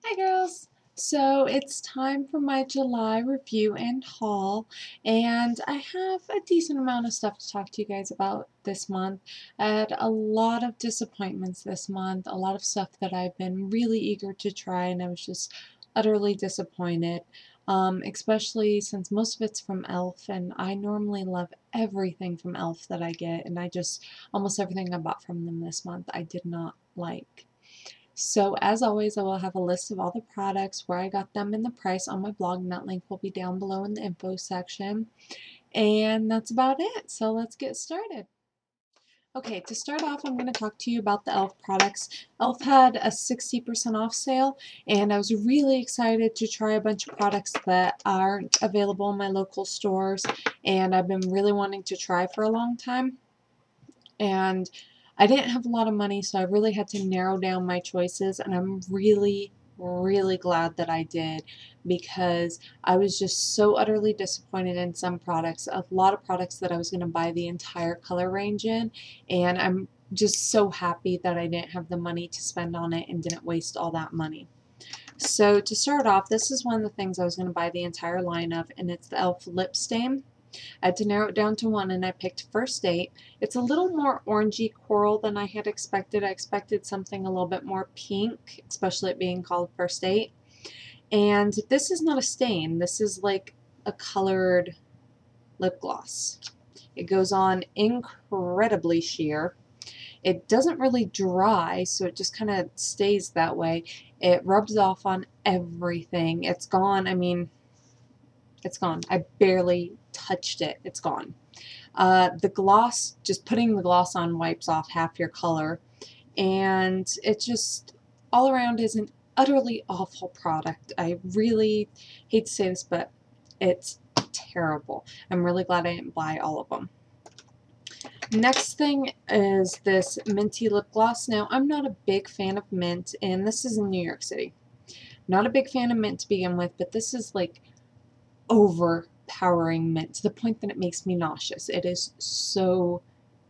Hi girls! So it's time for my July review and haul, and I have a decent amount of stuff to talk to you guys about this month. I had a lot of disappointments this month, a lot of stuff that I've been really eager to try, and I was just utterly disappointed. Especially since most of it's from e.l.f. and I normally love everything from e.l.f. that I get, and almost everything I bought from them this month I did not like. So as always, I will have a list of all the products, where I got them, and the price on my blog, and that link will be down below in the info section. And that's about it. So let's get started. Okay, to start off, I'm going to talk to you about the e.l.f. products. e.l.f. had a 60% off sale, and I was really excited to try a bunch of products that aren't available in my local stores, and I've been really wanting to try for a long time. And I didn't have a lot of money, so I really had to narrow down my choices, and I'm really glad that I did, because I was just so utterly disappointed in some products, a lot of products that I was going to buy the entire color range in, and I'm just so happy that I didn't have the money to spend on it and didn't waste all that money. So to start off, this is one of the things I was going to buy the entire line of, and it's the e.l.f. lip stain. I had to narrow it down to one, and I picked First Date. It's a little more orangey coral than I had expected. I expected something a little bit more pink, especially it being called First Date. And this is not a stain. This is like a colored lip gloss. It goes on incredibly sheer. It doesn't really dry, so it just kind of stays that way. It rubs off on everything. It's gone. I mean, it's gone. I barely touched it. It's gone. The gloss, just putting the gloss on wipes off half your color, and it just all around is an utterly awful product. I really hate to say this, but it's terrible. I'm really glad I didn't buy all of them. Next thing is this minty lip gloss. Now, I'm not a big fan of mint, and this is in New York City. Not a big fan of mint to begin with, but this is like overpowering mint to the point that it makes me nauseous. It is so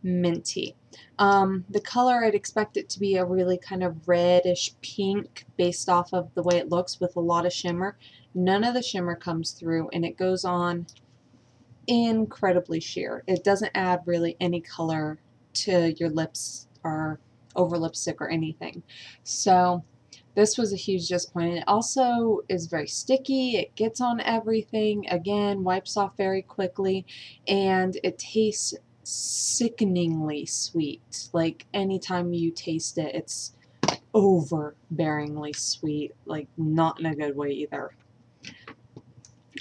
minty. The color, I'd expect it to be a really kind of reddish pink based off of the way it looks, with a lot of shimmer. None of the shimmer comes through, and it goes on incredibly sheer. It doesn't add really any color to your lips or over lipstick or anything. So this was a huge disappointment. It also is very sticky. It gets on everything. Again, wipes off very quickly, and it tastes sickeningly sweet. Like anytime you taste it, it's overbearingly sweet. Like not in a good way either.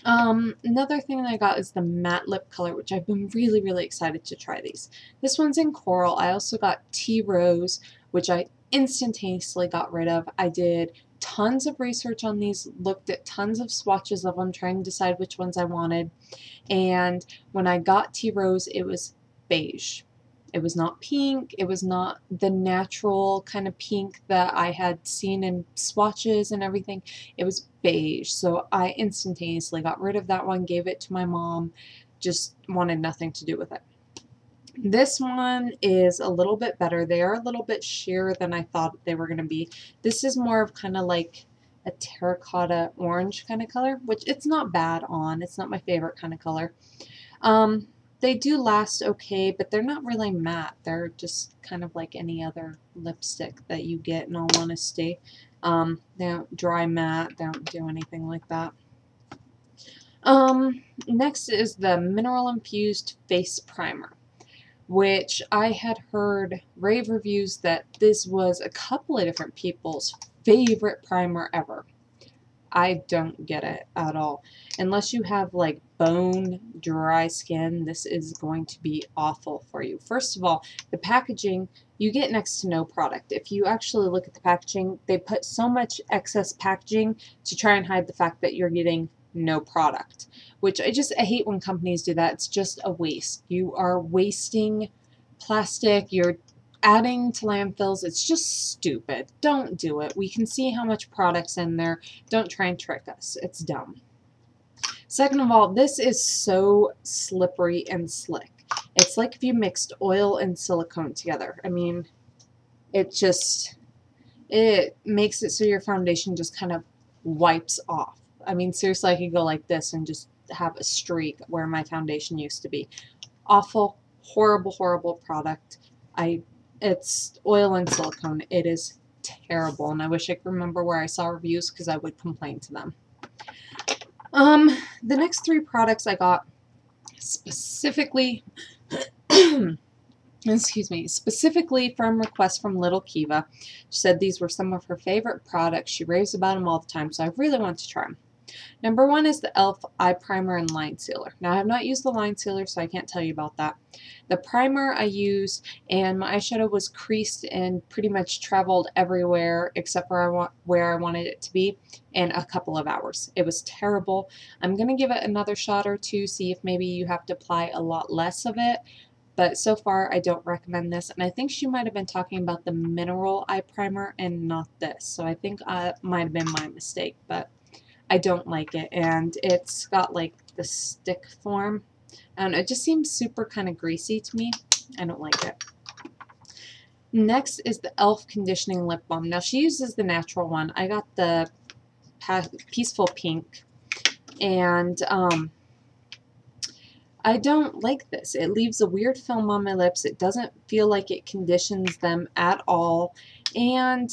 Another thing that I got is the matte lip color, which I've been really excited to try these. This one's in coral. I also got tea rose, which I instantaneously got rid of. I did tons of research on these, looked at tons of swatches of them, trying to decide which ones I wanted. And when I got tea rose, it was beige. It was not pink. It was not the natural kind of pink that I had seen in swatches and everything. It was beige. So I instantaneously got rid of that one, gave it to my mom, just wanted nothing to do with it. This one is a little bit better. They are a little bit sheerer than I thought they were going to be. This is more of kind of like a terracotta orange kind of color, which it's not bad on. It's not my favorite kind of color. They do last okay, but they're not really matte. They're just kind of like any other lipstick that you get, in all honesty. They don't dry matte. They don't do anything like that. Next is the Mineral Infused Face Primer, which I had heard rave reviews that this was a couple of different people's favorite primer ever. I don't get it at all. Unless you have like bone dry skin, this is going to be awful for you. First of all, the packaging, you get next to no product. If you actually look at the packaging, they put so much excess packaging to try and hide the fact that you're getting no product, which I hate when companies do that. It's just a waste. You are wasting plastic. You're adding to landfills. It's just stupid. Don't do it. We can see how much product's in there. Don't try and trick us. It's dumb. Second of all, this is so slippery and slick. It's like if you mixed oil and silicone together. I mean, it's it makes it so your foundation just kind of wipes off. I mean, seriously, I could go like this and just have a streak where my foundation used to be. Awful, horrible, horrible product. It's oil and silicone. It is terrible, and I wish I could remember where I saw reviews because I would complain to them. The next 3 products I got specifically excuse me, specifically from requests from Little Kiva. She said these were some of her favorite products. She raves about them all the time, so I really want to try them. Number 1 is the e.l.f. Eye Primer and Line Sealer. Now, I have not used the line sealer, so I can't tell you about that. The primer I used, and my eyeshadow was creased and pretty much traveled everywhere except where I wanted it to be in a couple of hours. It was terrible. I'm going to give it another shot or 2, see if maybe you have to apply a lot less of it. But so far, I don't recommend this. And I think she might have been talking about the mineral eye primer and not this. So I think might have been my mistake. But I don't like it. And it's got like the stick form. I don't know. It just seems super kind of greasy to me. I don't like it. Next is the e.l.f. Conditioning Lip Balm. Now, she uses the natural one. I got the Peaceful Pink. And I don't like this. It leaves a weird film on my lips. It doesn't feel like it conditions them at all. And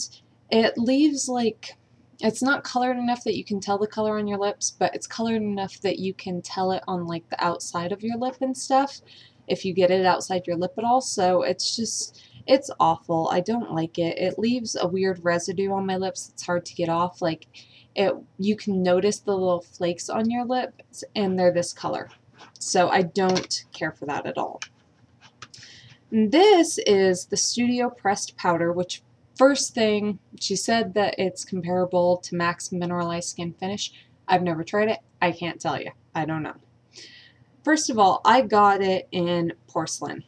it leaves like, it's not colored enough that you can tell the color on your lips, but it's colored enough that you can tell it on like the outside of your lip and stuff, if you get it outside your lip at all. So it's just, it's awful. I don't like it. It leaves a weird residue on my lips that's hard to get off. Like, you can notice the little flakes on your lips, and they're this color. So I don't care for that at all. And this is the Studio Pressed Powder, which first thing, she said that it's comparable to MAC's Mineralized Skin Finish. I've never tried it. I can't tell you. I don't know. First of all, I got it in porcelain.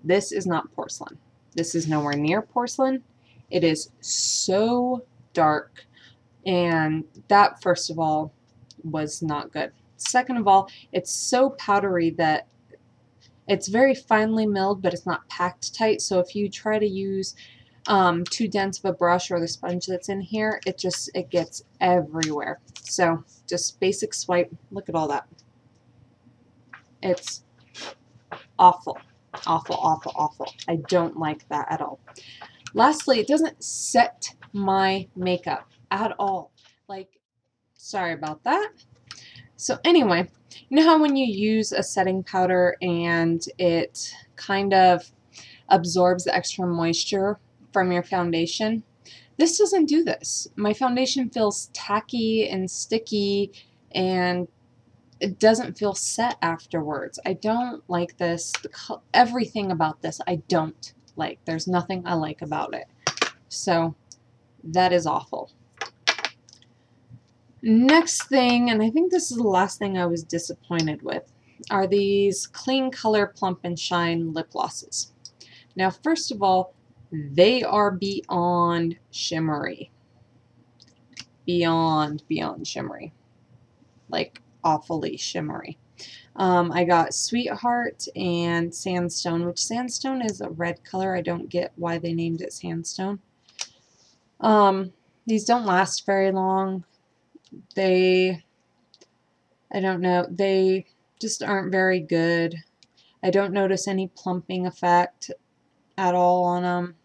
This is not porcelain. This is nowhere near porcelain. It is so dark, and that, first of all, was not good. Second of all, it's so powdery that it's very finely milled, but it's not packed tight. So if you try to use too dense of a brush or the sponge that's in here, it gets everywhere. So just basic swipe. Look at all that. It's awful. Awful, awful, awful. I don't like that at all. Lastly, it doesn't set my makeup at all. Like, sorry about that. So anyway, you know how when you use a setting powder and it kind of absorbs the extra moisture from your foundation? This doesn't do this. My foundation feels tacky and sticky, and it doesn't feel set afterwards. I don't like this. Everything about this I don't like. There's nothing I like about it. So that is awful. Next thing, and I think this is the last thing I was disappointed with, are these Clean Color Plump and Shine lip glosses. Now, first of all, they are beyond shimmery. Beyond shimmery. Like, awfully shimmery. I got Sweetheart and Sandstone, which Sandstone is a red color. I don't get why they named it Sandstone. These don't last very long. I don't know, they just aren't very good. I don't notice any plumping effect at all on them.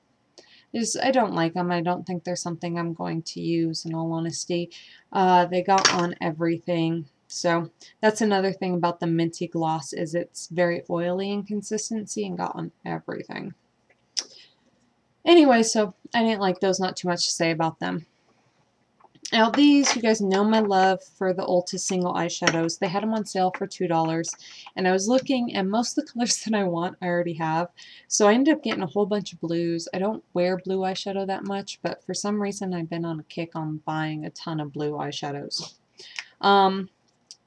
I don't like them. I don't think they're something I'm going to use, in all honesty. They got on everything. So that's another thing about the minty gloss, is it's very oily in consistency and got on everything. Anyway, so I didn't like those. Not too much to say about them. Now these, you guys know my love for the Ulta single eyeshadows. They had them on sale for $2, and I was looking, and most of the colors that I want I already have. So I ended up getting a whole bunch of blues. I don't wear blue eyeshadow that much, but for some reason I've been on a kick on buying a ton of blue eyeshadows.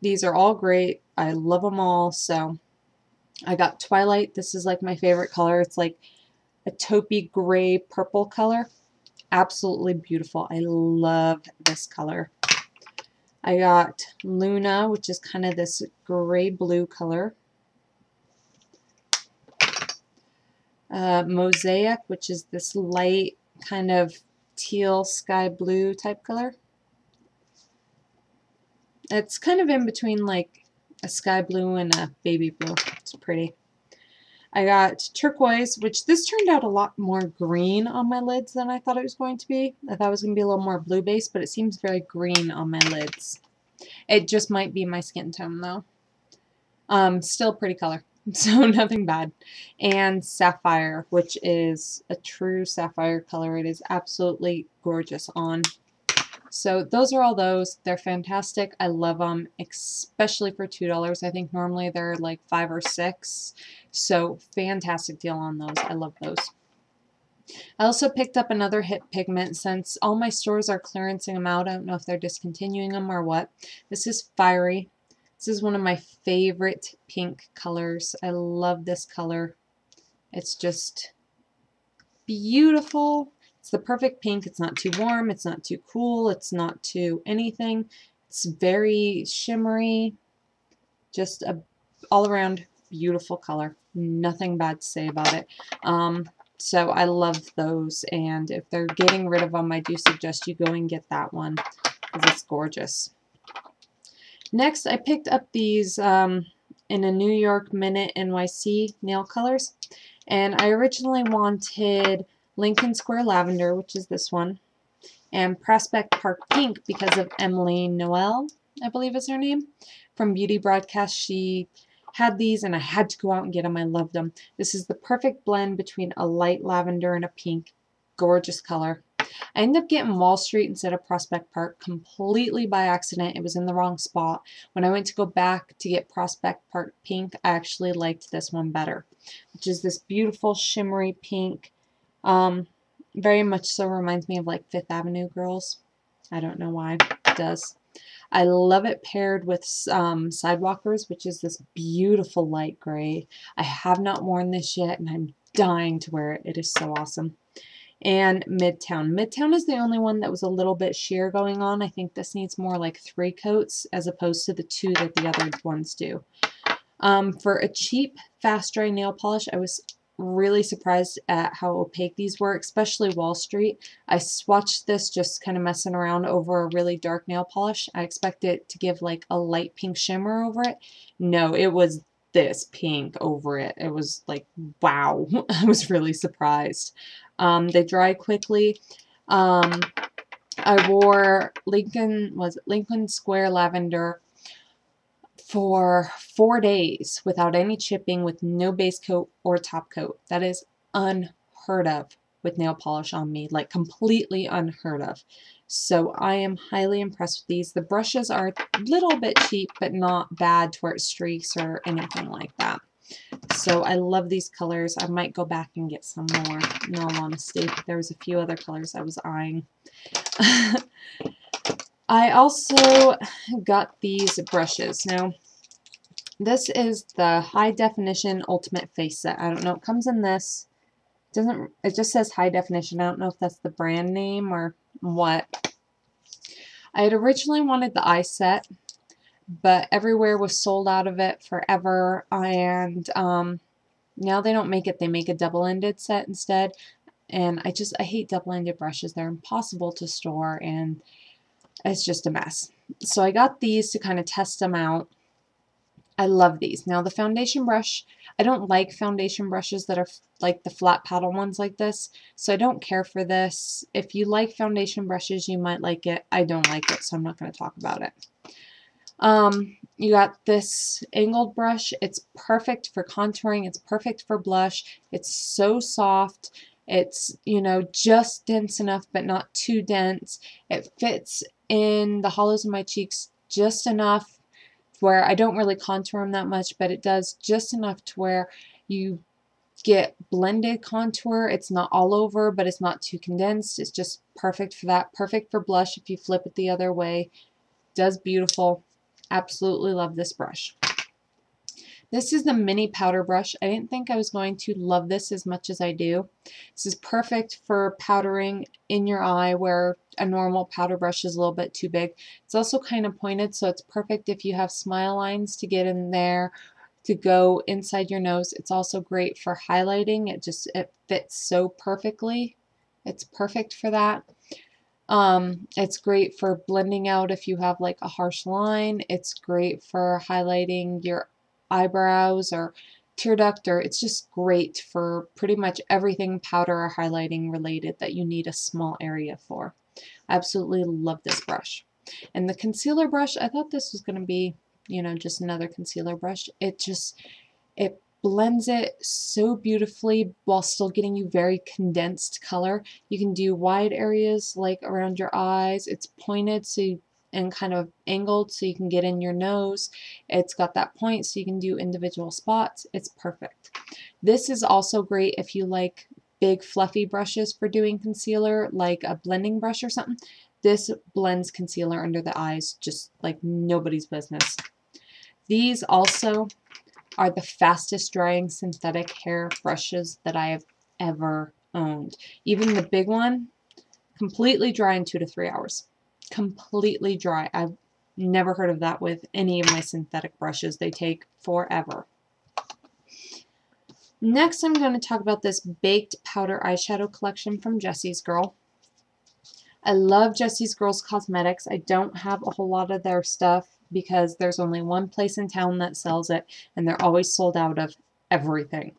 These are all great. I love them all. So I got Twilight. This is like my favorite color. It's like a taupey gray purple color. Absolutely beautiful. I love this color. I got Luna, which is kind of this gray blue color. Mosaic, which is this light kind of teal sky blue type color. It's kind of in between like a sky blue and a baby blue. It's pretty. I got turquoise, which this turned out a lot more green on my lids than I thought it was going to be. I thought it was going to be a little more blue based, but it seems very green on my lids. It just might be my skin tone though. Still a pretty color, so nothing bad. And sapphire, which is a true sapphire color. It is absolutely gorgeous on. So those are all those. They're fantastic. I love them, especially for $2. I think normally they're like $5 or $6. So fantastic deal on those. I love those. I also picked up another hip pigment since all my stores are clearancing them out. I don't know if they're discontinuing them or what. This is Fiery. This is one of my favorite pink colors. I love this color. It's just beautiful. It's the perfect pink. It's not too warm. It's not too cool. It's not too anything. It's very shimmery. Just a all around beautiful color. Nothing bad to say about it. So I love those, and if they're getting rid of them, I do suggest you go and get that one because it's gorgeous. Next, I picked up these in a New York Minute NYC nail colors, and I originally wanted Lincoln Square Lavender, which is this one, and Prospect Park Pink because of Emily Noel, I believe is her name, from Beauty Broadcast. She had these and I had to go out and get them. I loved them. This is the perfect blend between a light lavender and a pink. Gorgeous color. I ended up getting Wall Street instead of Prospect Park completely by accident. It was in the wrong spot. When I went to go back to get Prospect Park Pink, I actually liked this one better, which is this beautiful shimmery pink. Very much so reminds me of like Fifth Avenue girls. I don't know why. It does. I love it paired with Sidewalkers, which is this beautiful light gray. I have not worn this yet, and I'm dying to wear it. It is so awesome. And Midtown. Midtown is the only one that was a little bit sheer going on. I think this needs more like 3 coats as opposed to the 2 that the other ones do. For a cheap, fast dry nail polish, I was really surprised at how opaque these were, especially Wall Street. I swatched this just kind of messing around over a really dark nail polish. I expected it to give like a light pink shimmer over it. No, it was this pink over it. It was like, wow. I was really surprised. They dry quickly. I wore Lincoln Square Lavender for 4 days without any chipping, with no base coat or top coat. That is unheard of with nail polish on me, like completely unheard of. So I am highly impressed with these. The brushes are a little bit cheap, but not bad to where it streaks or anything like that. So I love these colors. I might go back and get some more, in all honesty. There was a few other colors I was eyeing. I also got these brushes. Now, this is the High Definition Ultimate Face Set. I don't know. It comes in this. It just says High Definition. I don't know if that's the brand name or what. I had originally wanted the eye set, but everywhere was sold out of it forever, and now they don't make it. They make a double-ended set instead, and I hate double-ended brushes. They're impossible to store, and it's just a mess. So I got these to kind of test them out. I love these. Now the foundation brush, I don't like foundation brushes that are like the flat paddle ones like this, so I don't care for this. If you like foundation brushes, you might like it. I don't like it, so I'm not going to talk about it. You got this angled brush. It's perfect for contouring. It's perfect for blush. It's so soft. It's, you know, just dense enough but not too dense. It fits in the hollows of my cheeks just enough where I don't really contour them that much, but it does just enough to where you get blended contour. It's not all over, but it's not too condensed. It's just perfect for that. Perfect for blush if you flip it the other way. Does beautiful. Absolutely love this brush. This is the mini powder brush. I didn't think I was going to love this as much as I do. This is perfect for powdering in your eye where a normal powder brush is a little bit too big. It's also kind of pointed, so it's perfect if you have smile lines to get in there, to go inside your nose. It's also great for highlighting. It fits so perfectly. It's perfect for that. It's great for blending out if you have like a harsh line. It's great for highlighting your eyebrows or tear duct, or it's just great for pretty much everything powder or highlighting related that you need a small area for. I absolutely love this brush. And the concealer brush, I thought this was going to be, you know, just another concealer brush. It blends it so beautifully while still getting you very condensed color. You can do wide areas like around your eyes. It's pointed and kind of angled so you can get in your nose. It's got that point so you can do individual spots. It's perfect. This is also great if you like big fluffy brushes for doing concealer, like a blending brush or something. This blends concealer under the eyes just like nobody's business. These also are the fastest drying synthetic hair brushes that I have ever owned. Even the big one, completely dry in 2 to 3 hours. Completely dry. I've never heard of that with any of my synthetic brushes. They take forever. Next, I'm going to talk about this baked powder eyeshadow collection from Jessie's Girl. I love Jessie's Girl's Cosmetics. I don't have a whole lot of their stuff because there's only one place in town that sells it, and they're always sold out of everything.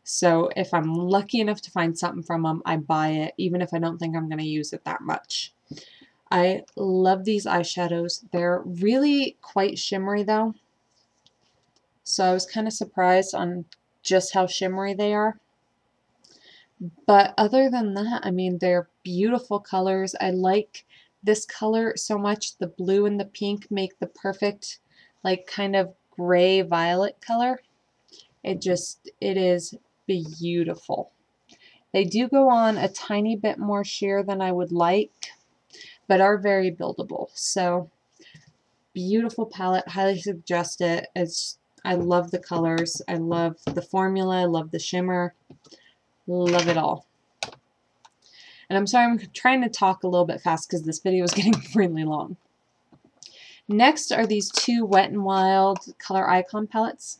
So if I'm lucky enough to find something from them, I buy it, even if I don't think I'm going to use it that much. I love these eyeshadows. They're really quite shimmery though. So I was kind of surprised on just how shimmery they are. But other than that, I mean, they're beautiful colors. I like this color so much. The blue and the pink make the perfect, like, kind of gray violet color. It is beautiful. They do go on a tiny bit more sheer than I would like, but are very buildable. So, beautiful palette. Highly suggest it. I love the colors. I love the formula. I love the shimmer. Love it all. And I'm sorry, I'm trying to talk a little bit fast because this video is getting really long. Next are these two Wet n Wild Color Icon palettes.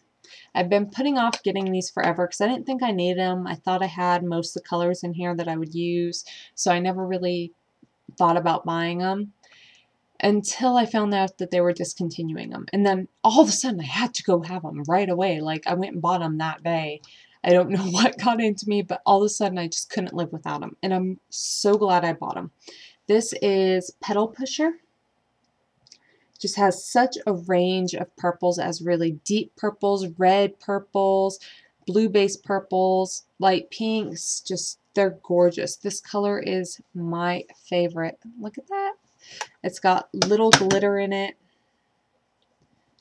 I've been putting off getting these forever because I didn't think I needed them. I thought I had most of the colors in here that I would use, so I never really thought about buying them until I found out that they were discontinuing them. And then all of a sudden I had to go have them right away. Like, I went and bought them that day. I don't know what got into me, but all of a sudden I just couldn't live without them. And I'm so glad I bought them. This is Petal Pusher. Just has such a range of purples, as really deep purples, red purples, blue-based purples, light pinks. Just, they're gorgeous. This color is my favorite. Look at that. It's got little glitter in it.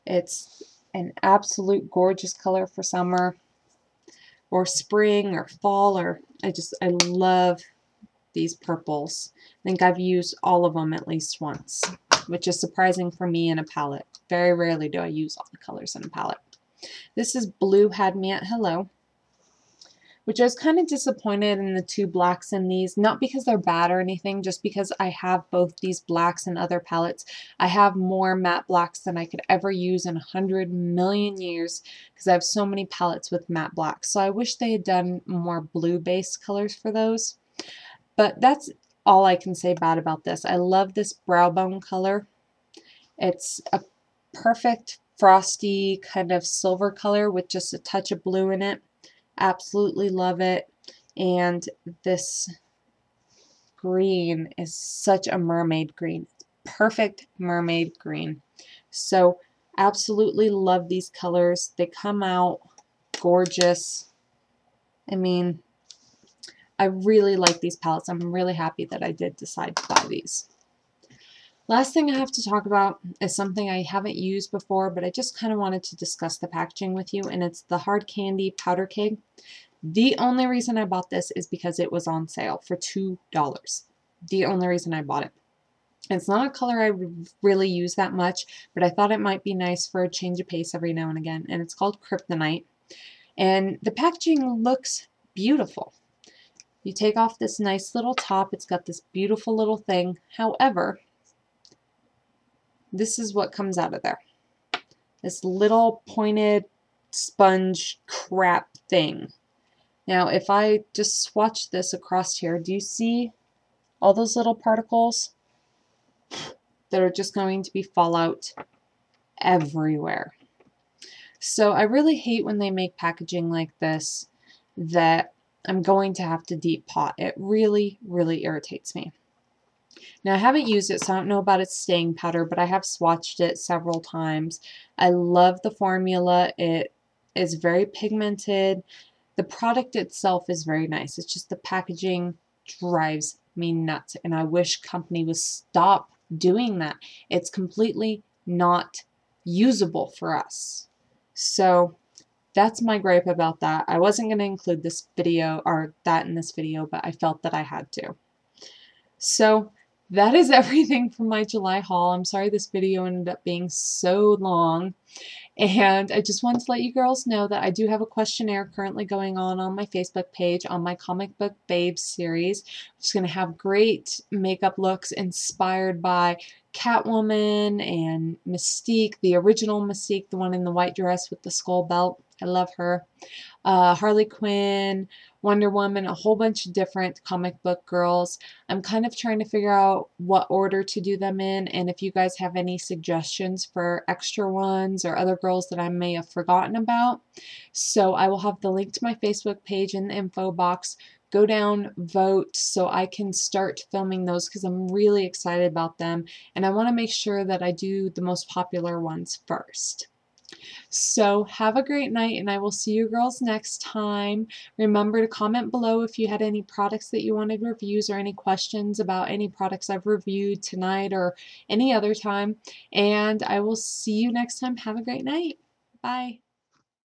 It's an absolute gorgeous color for summer or spring or fall, or I love these purples. I think I've used all of them at least once, which is surprising for me in a palette. Very rarely do I use all the colors in a palette. This is Blue Had Me at Hello, which I was kind of disappointed in the two blacks in these, not because they're bad or anything, just because I have both these blacks and other palettes. I have more matte blacks than I could ever use in 100 million years because I have so many palettes with matte blacks. So I wish they had done more blue-based colors for those. But that's all I can say bad about this. I love this brow bone color. It's a perfect frosty kind of silver color with just a touch of blue in it. Absolutely love it. And this green is such a mermaid green. Perfect mermaid green. So absolutely love these colors. They come out gorgeous. I mean, I really like these palettes. I'm really happy that I did decide to buy these. Last thing I have to talk about is something I haven't used before, but I just kind of wanted to discuss the packaging with you, and it's the Hard Candy Powder Cake. The only reason I bought this is because it was on sale for $2. The only reason I bought it. It's not a color I would really use that much, but I thought it might be nice for a change of pace every now and again, and it's called Kryptonite. And the packaging looks beautiful. You take off this nice little top. It's got this beautiful little thing. However, this is what comes out of there. This little pointed sponge crap thing. Now, if I just swatch this across here, do you see All those little particles that are just going to be fallout everywhere. So I really hate when they make packaging like this that I'm going to have to deep pot. It really, really irritates me. Now I haven't used it, so I don't know about its staying powder, but I have swatched it several times. I love the formula. It is very pigmented. The product itself is very nice. It's just the packaging drives me nuts, and I wish company would stop doing that. It's completely not usable for us. So that's my gripe about that. I wasn't going to include this video or that in this video, but I felt that I had to. So that is everything from my July haul. I'm sorry this video ended up being so long. And I just wanted to let you girls know that I do have a questionnaire currently going on my Facebook page on my Comic Book Babes series, which is going to have great makeup looks inspired by Catwoman and Mystique, the original Mystique, the one in the white dress with the skull belt. I love her. Harley Quinn, Wonder Woman, a whole bunch of different comic book girls. I'm kind of trying to figure out what order to do them in, and if you guys have any suggestions for extra ones or other girls that I may have forgotten about. So I will have the link to my Facebook page in the info box. Go down, vote so I can start filming those because I'm really excited about them, and I want to make sure that I do the most popular ones first. So have a great night, and I will see you girls next time. Remember to comment below if you had any products that you wanted reviews or any questions about any products I've reviewed tonight or any other time. And I will see you next time. Have a great night. Bye.